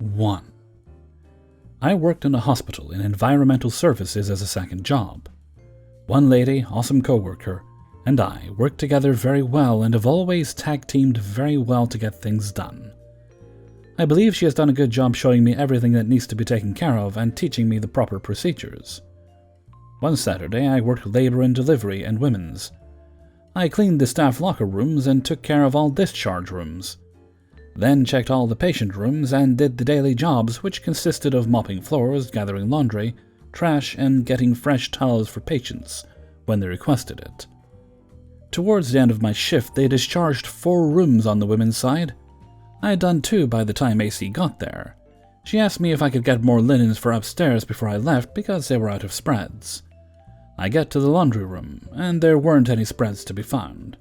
1. I worked in a hospital in environmental services as a second job. One lady, awesome coworker, and I worked together very well and have always tag-teamed very well to get things done. I believe she has done a good job showing me everything that needs to be taken care of and teaching me the proper procedures. One Saturday, I worked labor and delivery and women's. I cleaned the staff locker rooms and took care of all discharge rooms. Then checked all the patient rooms and did the daily jobs, which consisted of mopping floors, gathering laundry, trash, and getting fresh towels for patients when they requested it. Towards the end of my shift, they discharged 4 rooms on the women's side. I had done 2 by the time AC got there. She asked me if I could get more linens for upstairs before I left because they were out of spreads. I get to the laundry room, and there weren't any spreads to be found.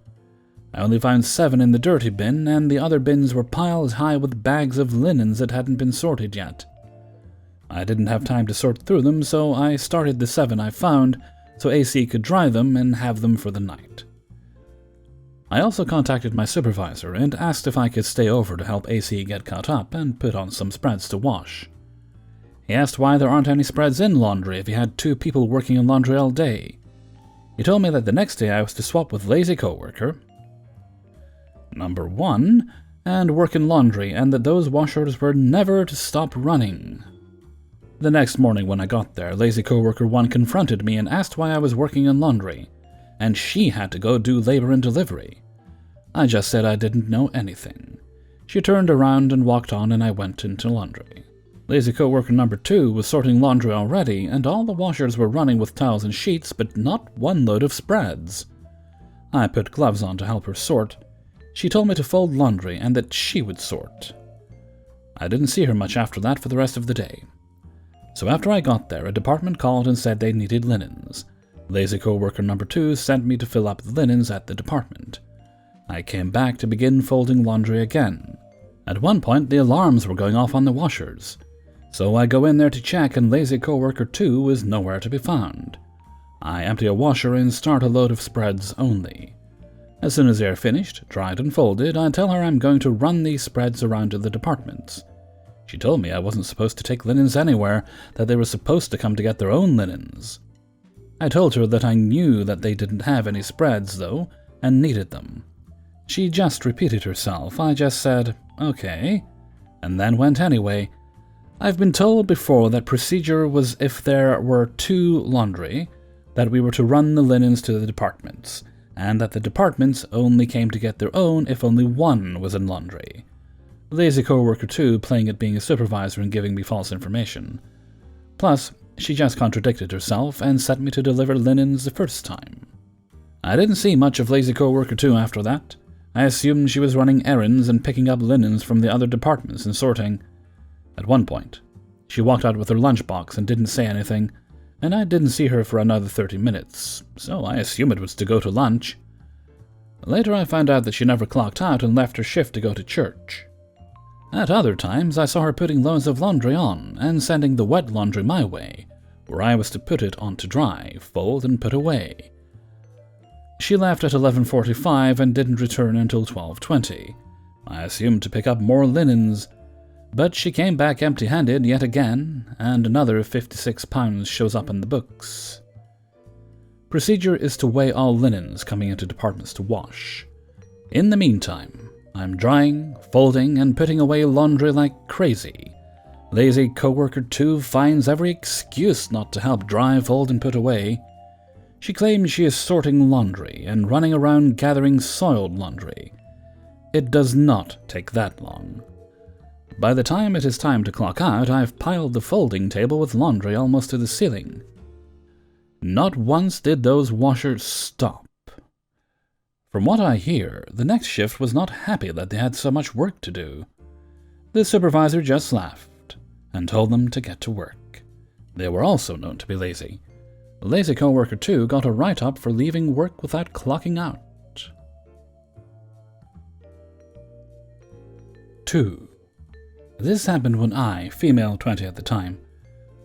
I only found 7 in the dirty bin, and the other bins were piles high with bags of linens that hadn't been sorted yet. I didn't have time to sort through them, so I started the 7 I found so AC could dry them and have them for the night. I also contacted my supervisor and asked if I could stay over to help AC get caught up and put on some spreads to wash. He asked why there aren't any spreads in laundry if he had 2 people working in laundry all day. He told me that the next day I was to swap with lazy coworker number 1 and work in laundry, and that those washers were never to stop running. The next morning when I got there, lazy coworker 1 confronted me and asked why I was working in laundry, and she had to go do labor and delivery. I just said I didn't know anything. She turned around and walked on, and I went into laundry. Lazy coworker number 2 was sorting laundry already, and all the washers were running with towels and sheets, but not 1 load of spreads. I put gloves on to help her sort. She told me to fold laundry and that she would sort. I didn't see her much after that for the rest of the day. So after I got there, a department called and said they needed linens. Lazy coworker number 2 sent me to fill up the linens at the department. I came back to begin folding laundry again. At one point, the alarms were going off on the washers. So I go in there to check, and lazy coworker 2 is nowhere to be found. I empty a washer and start a load of spreads only. As soon as they are finished, dried and folded, I tell her I'm going to run these spreads around to the departments. She told me I wasn't supposed to take linens anywhere, that they were supposed to come to get their own linens. I told her that I knew that they didn't have any spreads, though, and needed them. She just repeated herself. I just said, okay, and then went anyway. I've been told before that procedure was if there were 2 laundry, that we were to run the linens to the departments, and that the departments only came to get their own if only 1 was in laundry. Lazy coworker 2 playing at being a supervisor and giving me false information. Plus, she just contradicted herself and sent me to deliver linens the first time. I didn't see much of lazy coworker 2 after that. I assumed she was running errands and picking up linens from the other departments and sorting. At one point, she walked out with her lunchbox and didn't say anything, and I didn't see her for another 30 minutes, so I assumed it was to go to lunch. Later I found out that she never clocked out and left her shift to go to church. At other times, I saw her putting loads of laundry on and sending the wet laundry my way, where I was to put it on to dry, fold, and put away. She left at 11:45 and didn't return until 12:20. I assumed to pick up more linens, but she came back empty-handed yet again, and another 56 pounds shows up in the books. Procedure is to weigh all linens coming into departments to wash. In the meantime, I'm drying, folding, and putting away laundry like crazy. Lazy coworker 2 finds every excuse not to help dry, fold, and put away. She claims she is sorting laundry and running around gathering soiled laundry. It does not take that long. By the time it is time to clock out, I've piled the folding table with laundry almost to the ceiling. Not once did those washers stop. From what I hear, the next shift was not happy that they had so much work to do. The supervisor just laughed and told them to get to work. They were also known to be lazy. Lazy coworker 2 got a write-up for leaving work without clocking out. 2. This happened when I, female 20 at the time,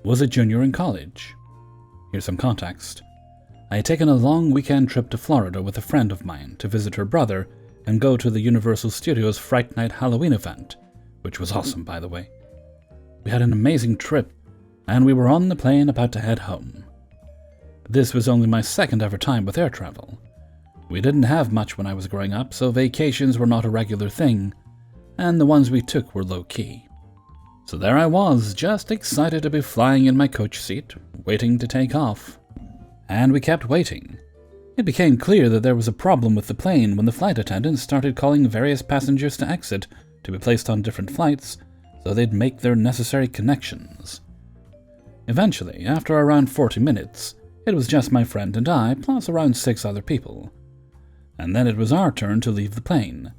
was a junior in college. Here's some context. I had taken a long weekend trip to Florida with a friend of mine to visit her brother and go to the Universal Studios Fright Night Halloween event, which was awesome, by the way. We had an amazing trip, and we were on the plane about to head home. This was only my second ever time with air travel. We didn't have much when I was growing up, so vacations were not a regular thing, and the ones we took were low-key. So there I was, just excited to be flying in my coach seat, waiting to take off. And we kept waiting. It became clear that there was a problem with the plane when the flight attendants started calling various passengers to exit to be placed on different flights so they'd make their necessary connections. Eventually, after around 40 minutes, it was just my friend and I, plus around 6 other people. And then it was our turn to leave the plane.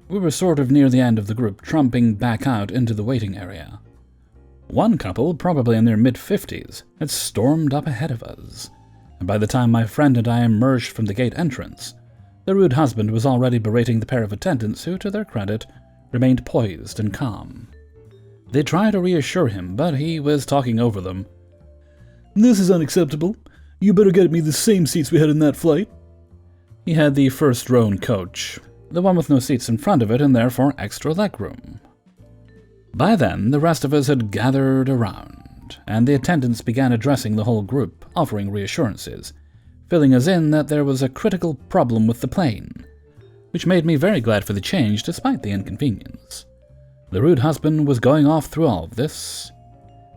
We were sort of near the end of the group, trumping back out into the waiting area. One couple, probably in their mid-50s, had stormed up ahead of us, and by the time my friend and I emerged from the gate entrance, the rude husband was already berating the pair of attendants who, to their credit, remained poised and calm. They tried to reassure him, but he was talking over them. "This is unacceptable. You better get me the same seats we had in that flight." He had the first row in coach, the one with no seats in front of it and therefore extra legroom. By then, the rest of us had gathered around, and the attendants began addressing the whole group, offering reassurances, filling us in that there was a critical problem with the plane, which made me very glad for the change despite the inconvenience. The rude husband was going off through all of this,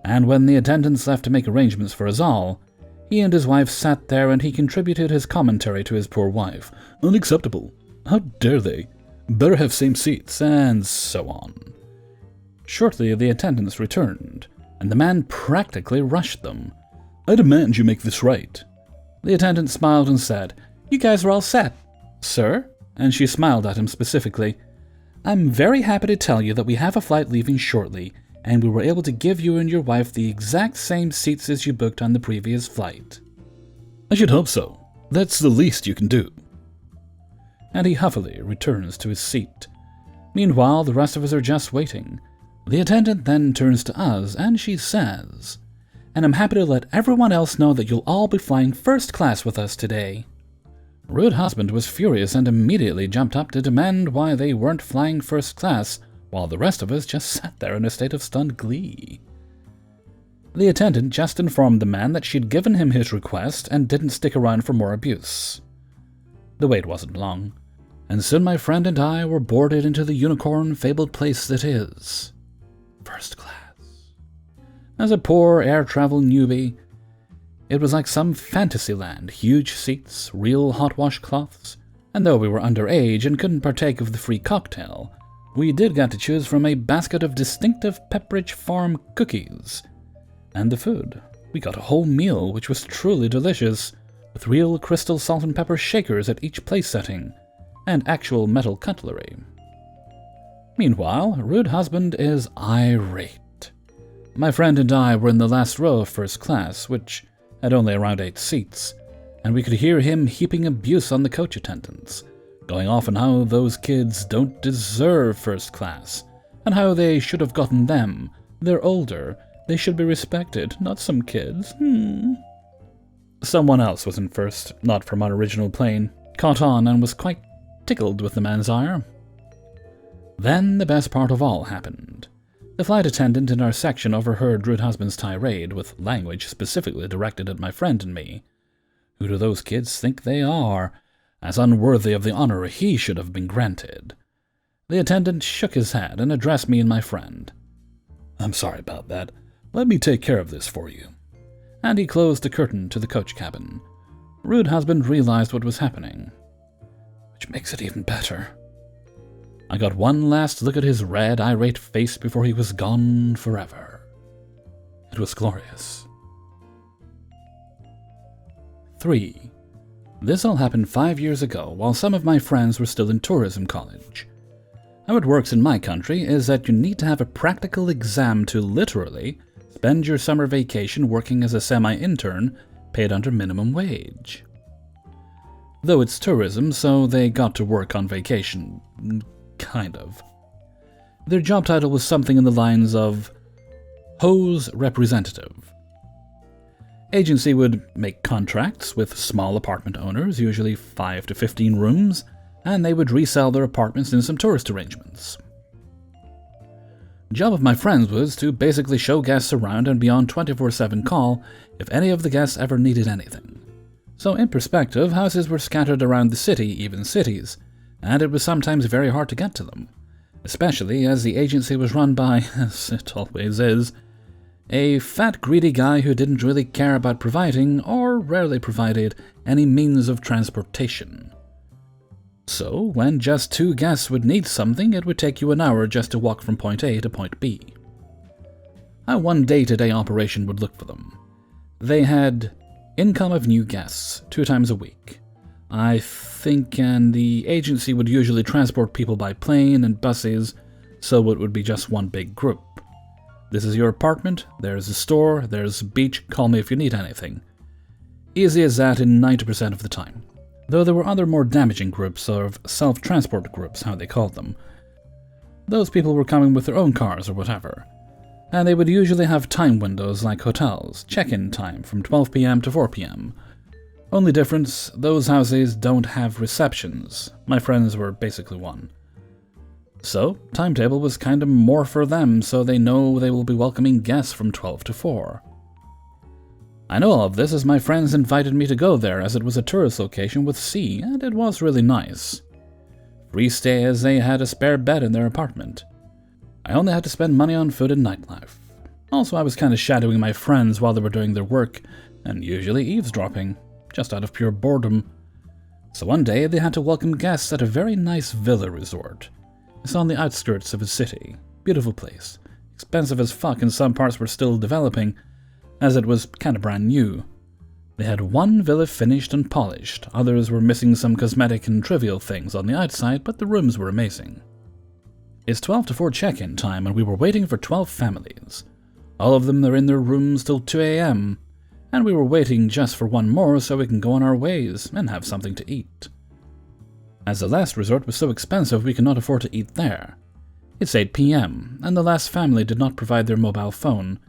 and when the attendants left to make arrangements for us all, he and his wife sat there and he contributed his commentary to his poor wife. "Unacceptable. How dare they? Better have same seats," and so on. Shortly, the attendants returned, and the man practically rushed them. "I demand you make this right." The attendant smiled and said, "You guys are all set." "Sir?" And she smiled at him specifically. "I'm very happy to tell you that we have a flight leaving shortly, and we were able to give you and your wife the exact same seats as you booked on the previous flight." "I should hope so. That's the least you can do." And he huffily returns to his seat. Meanwhile, the rest of us are just waiting. The attendant then turns to us, and she says, "And I'm happy to let everyone else know that you'll all be flying first class with us today." Rude husband was furious and immediately jumped up to demand why they weren't flying first class, while the rest of us just sat there in a state of stunned glee. The attendant just informed the man that she'd given him his request and didn't stick around for more abuse. The wait wasn't long, and soon my friend and I were boarded into the unicorn-fabled place that is first class. As a poor air travel newbie, it was like some fantasy land, huge seats, real hot washcloths, and though we were underage and couldn't partake of the free cocktail, we did get to choose from a basket of distinctive Pepperidge Farm cookies. And the food. We got a whole meal, which was truly delicious, with real crystal salt and pepper shakers at each place setting, and actual metal cutlery. Meanwhile, rude husband is irate. My friend and I were in the last row of first class, which had only around 8 seats, and we could hear him heaping abuse on the coach attendants, going off on how those kids don't deserve first class, and how they should have gotten them. They're older. They should be respected, not some kids. Someone else was in first, not from our original plane, caught on and was quite tickled with the man's ire. Then the best part of all happened. The flight attendant in our section overheard rude husband's tirade with language specifically directed at my friend and me. Who do those kids think they are? As unworthy of the honor he should have been granted. The attendant shook his head and addressed me and my friend. "I'm sorry about that. Let me take care of this for you." And he closed the curtain to the coach cabin. Rude husband realized what was happening, which makes it even better. I got one last look at his red, irate face before he was gone forever. It was glorious. 3. This all happened 5 years ago, while some of my friends were still in tourism college. How it works in my country is that you need to have a practical exam to literally spend your summer vacation working as a semi-intern paid under minimum wage. Though it's tourism, so they got to work on vacation. Kind of. Their job title was something in the lines of hose representative. Agency would make contracts with small apartment owners, usually 5 to 15 rooms, and they would resell their apartments in some tourist arrangements. Job of my friends was to basically show guests around and be on 24/7 call if any of the guests ever needed anything. So in perspective, houses were scattered around the city, even cities, and it was sometimes very hard to get to them, especially as the agency was run by, as it always is, a fat greedy guy who didn't really care about providing, or rarely provided, any means of transportation. So, when just 2 guests would need something, it would take you an hour just to walk from point A to point B. How one day-to-day operation would look for them. They had income of new guests 2 times a week, I think, and the agency would usually transport people by plane and buses, so it would be just one big group. This is your apartment, there's a store, there's a beach, call me if you need anything. Easy as that in 90% of the time. Though there were other more damaging groups, or self-transport groups, how they called them. Those people were coming with their own cars or whatever, and they would usually have time windows like hotels, check-in time from 12 p.m. to 4 p.m. Only difference, those houses don't have receptions. My friends were basically one. So, timetable was kinda more for them, so they know they will be welcoming guests from 12 to 4. I know all of this as my friends invited me to go there, as it was a tourist location with sea, and it was really nice. Free stay as they had a spare bed in their apartment. I only had to spend money on food and nightlife. Also, I was kinda shadowing my friends while they were doing their work, and usually eavesdropping, just out of pure boredom. So one day they had to welcome guests at a very nice villa resort. It's on the outskirts of a city. Beautiful place. Expensive as fuck, and some parts were still developing, as it was kinda brand new. They had one villa finished and polished, others were missing some cosmetic and trivial things on the outside, but the rooms were amazing. It's 12 to 4 check-in time, and we were waiting for 12 families. All of them are in their rooms till 2 a.m., and we were waiting just for one more so we can go on our ways and have something to eat. As the last resort was so expensive we could not afford to eat there. It's 8 p.m., and the last family did not provide their mobile phone.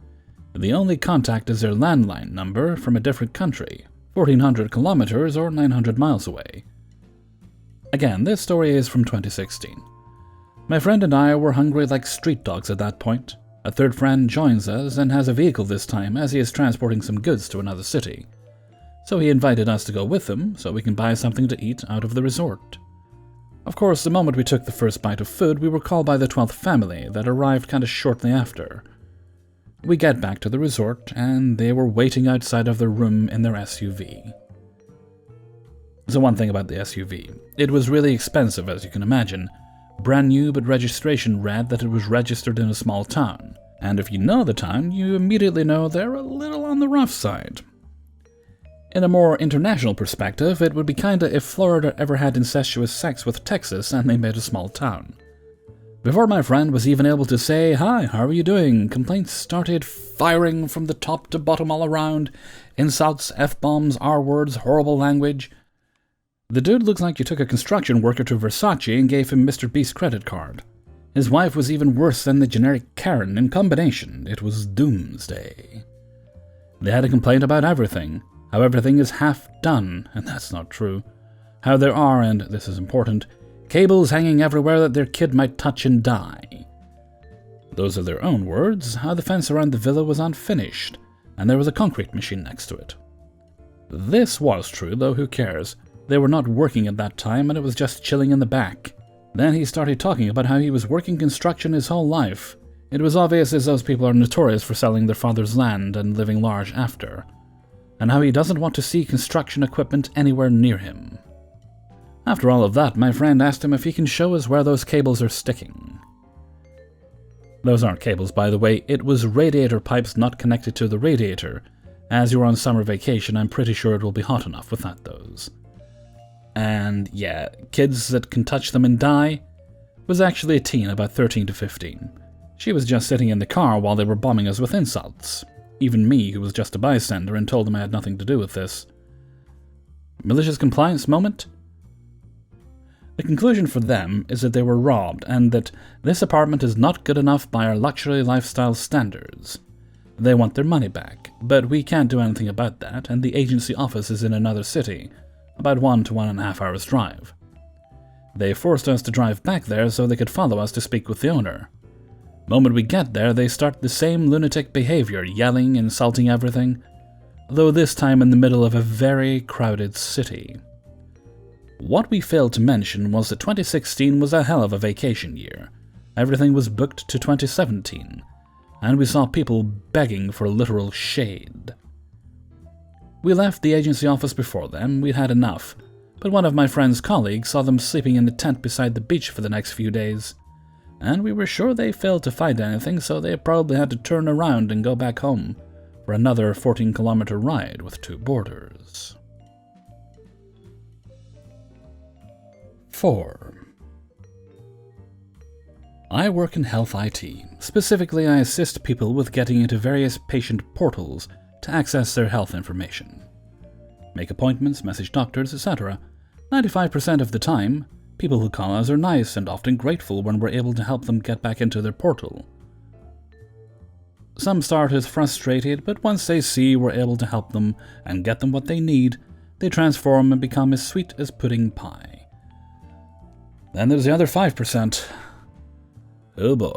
The only contact is their landline number from a different country, 1,400 kilometers or 900 miles away. Again, this story is from 2016. My friend and I were hungry like street dogs at that point. A third friend joins us and has a vehicle this time as he is transporting some goods to another city. So he invited us to go with him so we can buy something to eat out of the resort. Of course, the moment we took the first bite of food, we were called by the 12th family that arrived kinda shortly after. We get back to the resort, and they were waiting outside of their room in their SUV. So one thing about the SUV. It was really expensive, as you can imagine. Brand new, but registration read that it was registered in a small town. And if you know the town, you immediately know they're a little on the rough side. In a more international perspective, it would be kinda if Florida ever had incestuous sex with Texas and they made a small town. Before my friend was even able to say, "Hi, how are you doing?" complaints started firing from the top to bottom all around. Insults, F-bombs, R-words, horrible language. The dude looks like you took a construction worker to Versace and gave him Mr. Beast's credit card. His wife was even worse than the generic Karen. In combination, it was doomsday. They had a complaint about everything. How everything is half done, and that's not true. How there are, and this is important, cables hanging everywhere that their kid might touch and die. Those are their own words. How the fence around the villa was unfinished, and there was a concrete machine next to it. This was true, though who cares? They were not working at that time, and it was just chilling in the back. Then he started talking about how he was working construction his whole life. It was obvious as those people are notorious for selling their father's land and living large after, and how he doesn't want to see construction equipment anywhere near him. After all of that, my friend asked him if he can show us where those cables are sticking. Those aren't cables, by the way. It was radiator pipes not connected to the radiator. As you're on summer vacation, I'm pretty sure it will be hot enough without those. And yeah, kids that can touch them and die was actually a teen about 13 to 15. She was just sitting in the car while they were bombing us with insults. Even me, who was just a bystander and told them I had nothing to do with this. Malicious compliance moment? The conclusion for them is that they were robbed and that this apartment is not good enough by our luxury lifestyle standards. They want their money back, but we can't do anything about that, and the agency office is in another city, about 1 to 1.5 hours drive. They forced us to drive back there so they could follow us to speak with the owner. Moment we get there, they start the same lunatic behavior, yelling, insulting everything, though this time in the middle of a very crowded city. What we failed to mention was that 2016 was a hell of a vacation year. Everything was booked to 2017, and we saw people begging for literal shade. We left the agency office before them, we'd had enough, but one of my friend's colleagues saw them sleeping in the tent beside the beach for the next few days, and we were sure they failed to find anything, so they probably had to turn around and go back home for another 14-kilometer ride with 2 boarders. 4. I work in health IT. Specifically, I assist people with getting into various patient portals to access their health information. Make appointments, message doctors, etc. 95% of the time, people who call us are nice and often grateful when we're able to help them get back into their portal. Some start as frustrated, but once they see we're able to help them and get them what they need, they transform and become as sweet as pudding pie. Then there's the other 5%. Oh boy.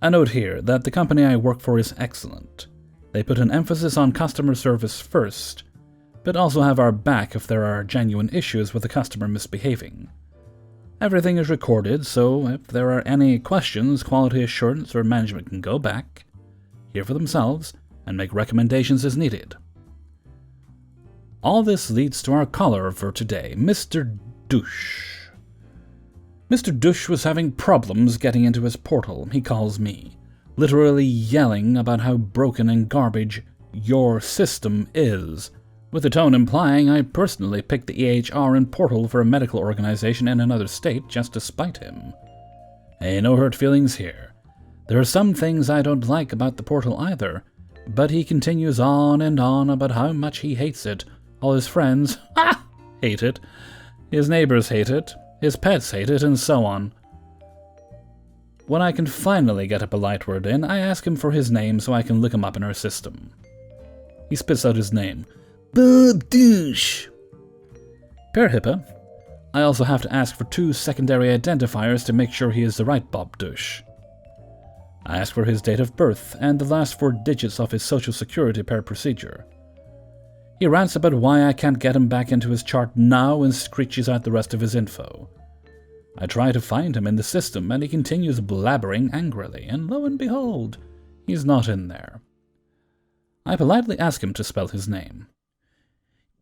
A note here that the company I work for is excellent. They put an emphasis on customer service first, but also have our back if there are genuine issues with the customer misbehaving. Everything is recorded, so if there are any questions, quality assurance or management can go back, hear for themselves, and make recommendations as needed. All this leads to our caller for today, Mr. Douche. Mr. Douche was having problems getting into his portal, he calls me, literally yelling about how broken and garbage your system is, with the tone implying I personally picked the EHR and portal for a medical organization in another state just to spite him. Hey, no hurt feelings here. There are some things I don't like about the portal either, but he continues on and on about how much he hates it. All his friends hate it, his neighbors hate it, his pets hate it, and so on. When I can finally get a polite word in, I ask him for his name so I can look him up in our system. He spits out his name. Bob Douche. Per HIPAA, I also have to ask for 2 secondary identifiers to make sure he is the right Bob Douche. I ask for his date of birth and the last 4 digits of his social security per procedure. He rants about why I can't get him back into his chart now and screeches out the rest of his info. I try to find him in the system and he continues blabbering angrily, and lo and behold, he's not in there. I politely ask him to spell his name.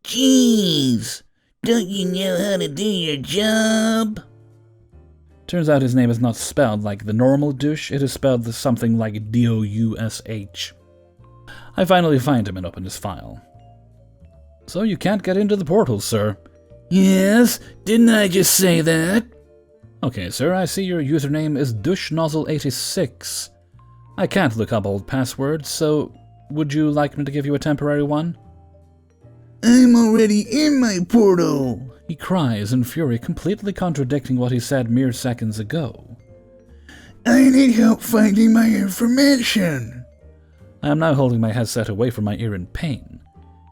Jeez, don't you know how to do your job? Turns out his name is not spelled like the normal douche, it is spelled something like D-O-U-S-H. I finally find him and open his file. So you can't get into the portal, sir. Yes, didn't I just say that? Okay, sir, I see your username is douchenozzle86. I can't look up old passwords, so would you like me to give you a temporary one? I'm already in my portal, he cries in fury, completely contradicting what he said mere seconds ago. I need help finding my information. I am now holding my headset away from my ear in pain.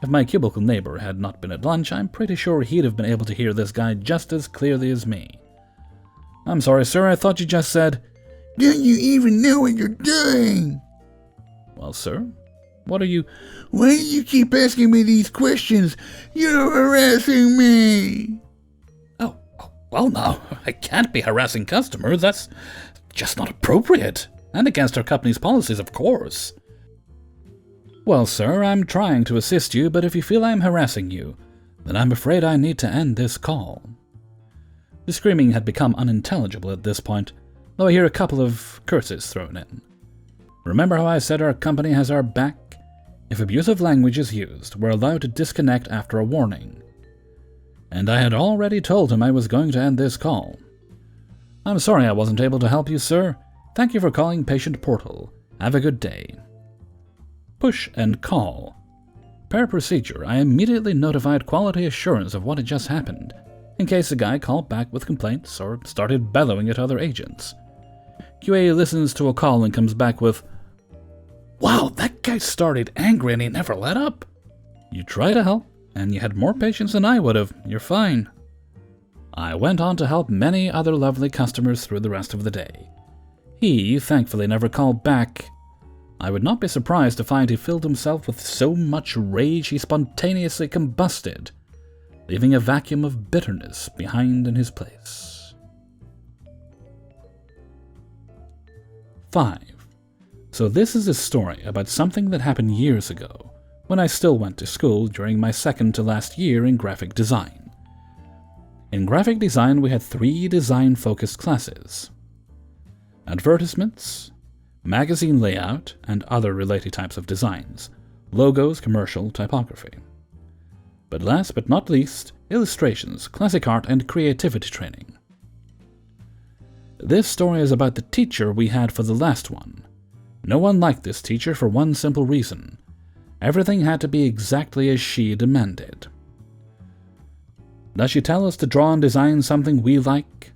If my cubicle neighbor had not been at lunch, I'm pretty sure he'd have been able to hear this guy just as clearly as me. I'm sorry, sir, I thought you just said, don't you even know what you're doing? Well, sir, what are you... Why do you keep asking me these questions? You're harassing me! Oh, well now, I can't be harassing customers, that's just not appropriate, and against our company's policies, of course. Well, sir, I'm trying to assist you, but if you feel I'm harassing you, then I'm afraid I need to end this call. The screaming had become unintelligible at this point, though I hear a couple of curses thrown in. Remember how I said our company has our back? If abusive language is used, we're allowed to disconnect after a warning. And I had already told him I was going to end this call. I'm sorry I wasn't able to help you, sir. Thank you for calling Patient Portal. Have a good day. Push and call. Per procedure, I immediately notified quality assurance of what had just happened, in case the guy called back with complaints or started bellowing at other agents. QA listens to a call and comes back with, wow, that guy started angry and he never let up. You try to help, and you had more patience than I would have. You're fine. I went on to help many other lovely customers through the rest of the day. He, thankfully, never called back. I would not be surprised to find he filled himself with so much rage he spontaneously combusted, leaving a vacuum of bitterness behind in his place. 5. So this is a story about something that happened years ago, when I still went to school during my second to last year in graphic design. In graphic design, we had 3 design-focused classes: advertisements, magazine layout, and other related types of designs, logos, commercial, typography. But last but not least, illustrations, classic art, and creativity training. This story is about the teacher we had for the last one. No one liked this teacher for one simple reason: everything had to be exactly as she demanded. Does she tell us to draw and design something we like?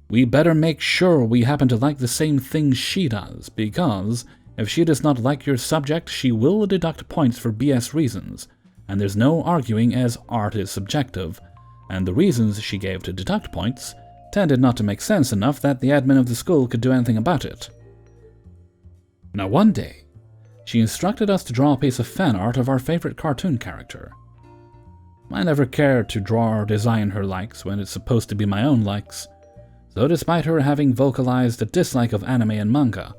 We better make sure we happen to like the same thing she does, because if she does not like your subject, she will deduct points for BS reasons, and there's no arguing as art is subjective, and the reasons she gave to deduct points tended not to make sense enough that the admin of the school could do anything about it. Now one day, she instructed us to draw a piece of fan art of our favorite cartoon character. I never cared to draw or design her likes when it's supposed to be my own likes, so despite her having vocalized a dislike of anime and manga,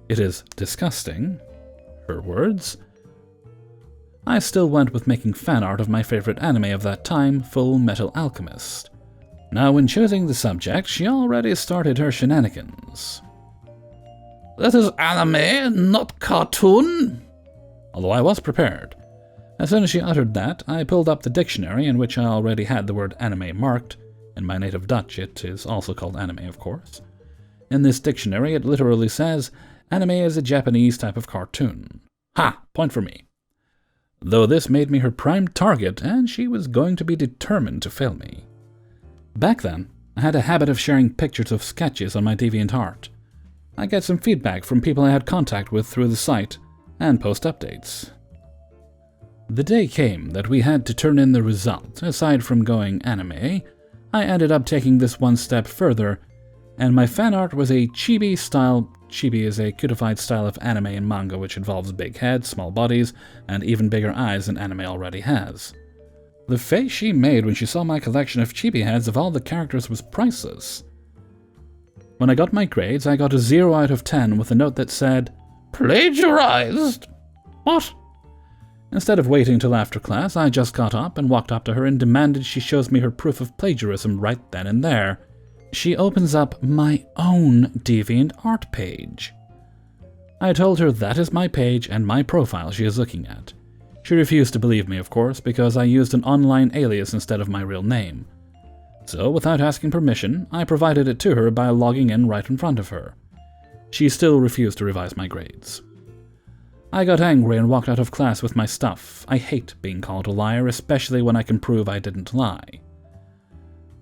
"It is disgusting," her words, I still went with making fan art of my favorite anime of that time, Full Metal Alchemist. Now when choosing the subject, she already started her shenanigans. "This is anime, not cartoon." Although I was prepared. As soon as she uttered that, I pulled up the dictionary in which I already had the word anime marked. In my native Dutch, it is also called anime, of course. In this dictionary, it literally says, anime is a Japanese type of cartoon. Ha! Point for me. Though this made me her prime target, and she was going to be determined to fail me. Back then, I had a habit of sharing pictures of sketches on my DeviantArt. I get some feedback from people I had contact with through the site, and post updates. The day came that we had to turn in the result. Aside from going anime, I ended up taking this one step further, and my fan art was a chibi style. Chibi is a cutified style of anime and manga which involves big heads, small bodies, and even bigger eyes than anime already has. The face she made when she saw my collection of chibi heads of all the characters was priceless. When I got my grades, I got a 0 out of 10 with a note that said, "Plagiarized." What? Instead of waiting till after class, I just got up and walked up to her and demanded she shows me her proof of plagiarism right then and there. She opens up my own DeviantArt page. I told her that is my page and my profile she is looking at. She refused to believe me, of course, because I used an online alias instead of my real name. So, without asking permission, I provided it to her by logging in right in front of her. She still refused to revise my grades. I got angry and walked out of class with my stuff. I hate being called a liar, especially when I can prove I didn't lie.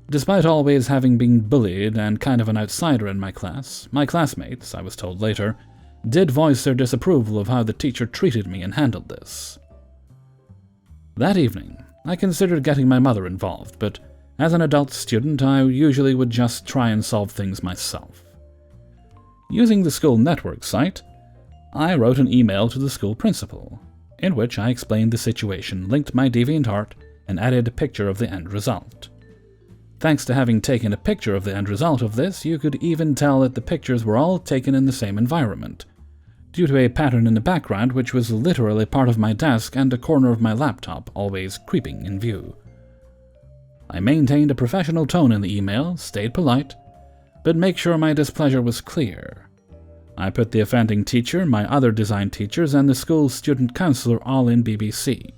Despite always having been bullied and kind of an outsider in my class, my classmates, I was told later, did voice their disapproval of how the teacher treated me and handled this. That evening, I considered getting my mother involved, but as an adult student, I usually would just try and solve things myself. Using the school network site, I wrote an email to the school principal, in which I explained the situation, linked my DeviantArt, and added a picture of the end result. Thanks to having taken a picture of the end result of this, you could even tell that the pictures were all taken in the same environment, due to a pattern in the background which was literally part of my desk and a corner of my laptop, always creeping in view. I maintained a professional tone in the email, stayed polite, but make sure my displeasure was clear. I put the offending teacher, my other design teachers, and the school's student counselor all in BBC.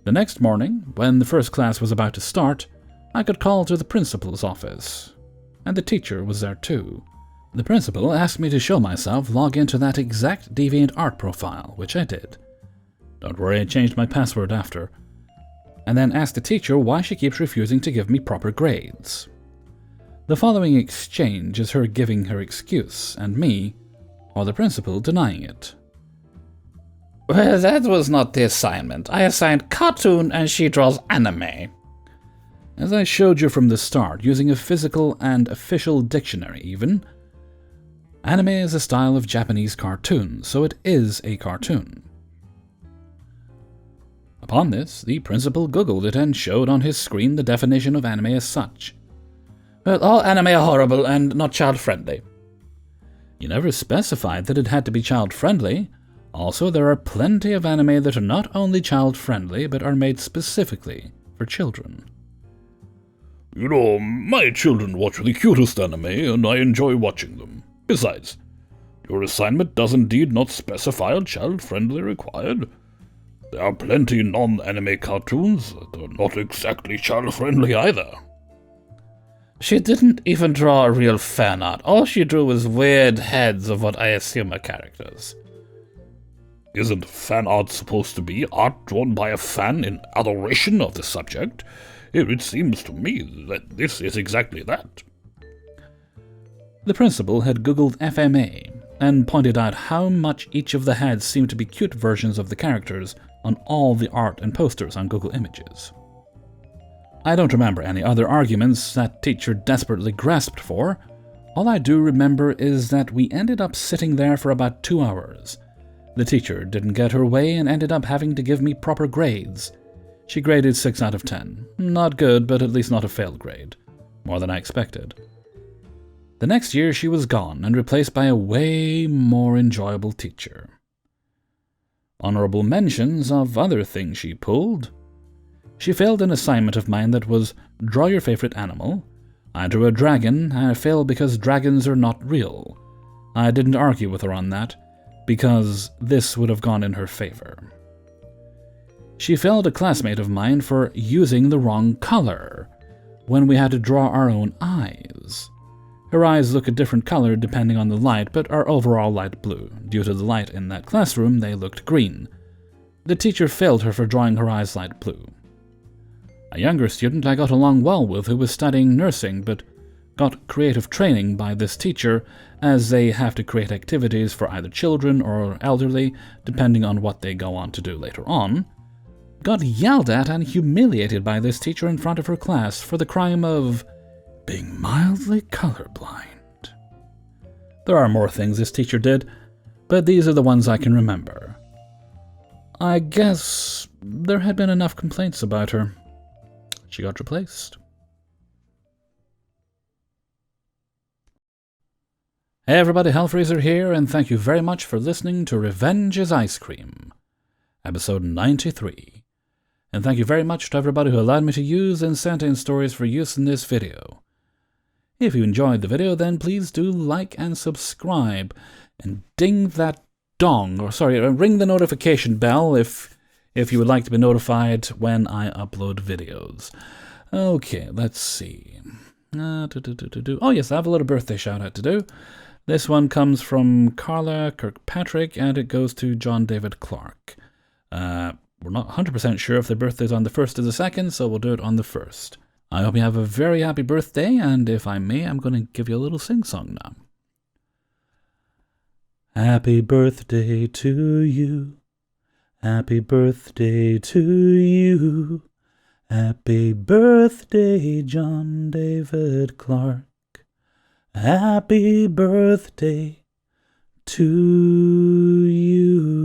The next morning, when the first class was about to start, I got called to the principal's office, and the teacher was there too. The principal asked me to show myself, log into that exact DeviantArt profile, which I did. Don't worry, I changed my password after. And then asked the teacher why she keeps refusing to give me proper grades. The following exchange is her giving her excuse, and me, or the principal, denying it. "Well, that was not the assignment. I assigned cartoon and she draws anime." As I showed you from the start, using a physical and official dictionary even, anime is a style of Japanese cartoon, so it is a cartoon. Upon this, the principal googled it and showed on his screen the definition of anime as such. Well, all anime are horrible and not child-friendly. You never specified that it had to be child-friendly. Also, there are plenty of anime that are not only child-friendly, but are made specifically for children. You know, my children watch the cutest anime, and I enjoy watching them. Besides, your assignment does indeed not specify a child-friendly required. There are plenty non-anime cartoons that are not exactly child-friendly either. She didn't even draw a real fan art. All she drew was weird heads of what I assume are characters. Isn't fan art supposed to be art drawn by a fan in adoration of the subject? It seems to me that this is exactly that. The principal had googled FMA and pointed out how much each of the heads seemed to be cute versions of the characters on all the art and posters on Google Images. I don't remember any other arguments that teacher desperately grasped for. All I do remember is that we ended up sitting there for about 2 hours. The teacher didn't get her way and ended up having to give me proper grades. She graded 6 out of 10. Not good, but at least not a failed grade. More than I expected. The next year she was gone and replaced by a way more enjoyable teacher. Honorable mentions of other things she pulled. She failed an assignment of mine that was draw your favorite animal. I drew a dragon, and I failed because dragons are not real. I didn't argue with her on that, because this would have gone in her favor. She failed a classmate of mine for using the wrong color when we had to draw our own eyes. Her eyes look a different color depending on the light, but are overall light blue. Due to the light in that classroom, they looked green. The teacher failed her for drawing her eyes light blue. A younger student I got along well with who was studying nursing, but got creative training by this teacher, as they have to create activities for either children or elderly, depending on what they go on to do later on, got yelled at and humiliated by this teacher in front of her class for the crime of being mildly colorblind. There are more things this teacher did, but these are the ones I can remember. I guess there had been enough complaints about her. She got replaced. Hey everybody, Hellfreezer here, and thank you very much for listening to Revenge is Ice Cream, episode 93. And thank you very much to everybody who allowed me to use and sent in stories for use in this video. If you enjoyed the video, then please do like and subscribe, and ring the notification bell if you would like to be notified when I upload videos. Okay, let's see. Oh yes, I have a little birthday shout out to do. This one comes from Carla Kirkpatrick, and it goes to John David Clark. We're not 100% sure if their birthday's on the 1st or the 2nd, so we'll do it on the 1st. I hope you have a very happy birthday, and if I may, I'm going to give you a little sing-song now. Happy birthday to you. Happy birthday to you. Happy birthday, John David Clark. Happy birthday to you.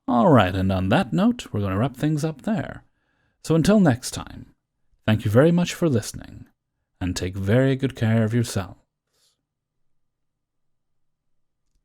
Alright, and on that note, we're going to wrap things up there. So until next time, thank you very much for listening, and take very good care of yourself.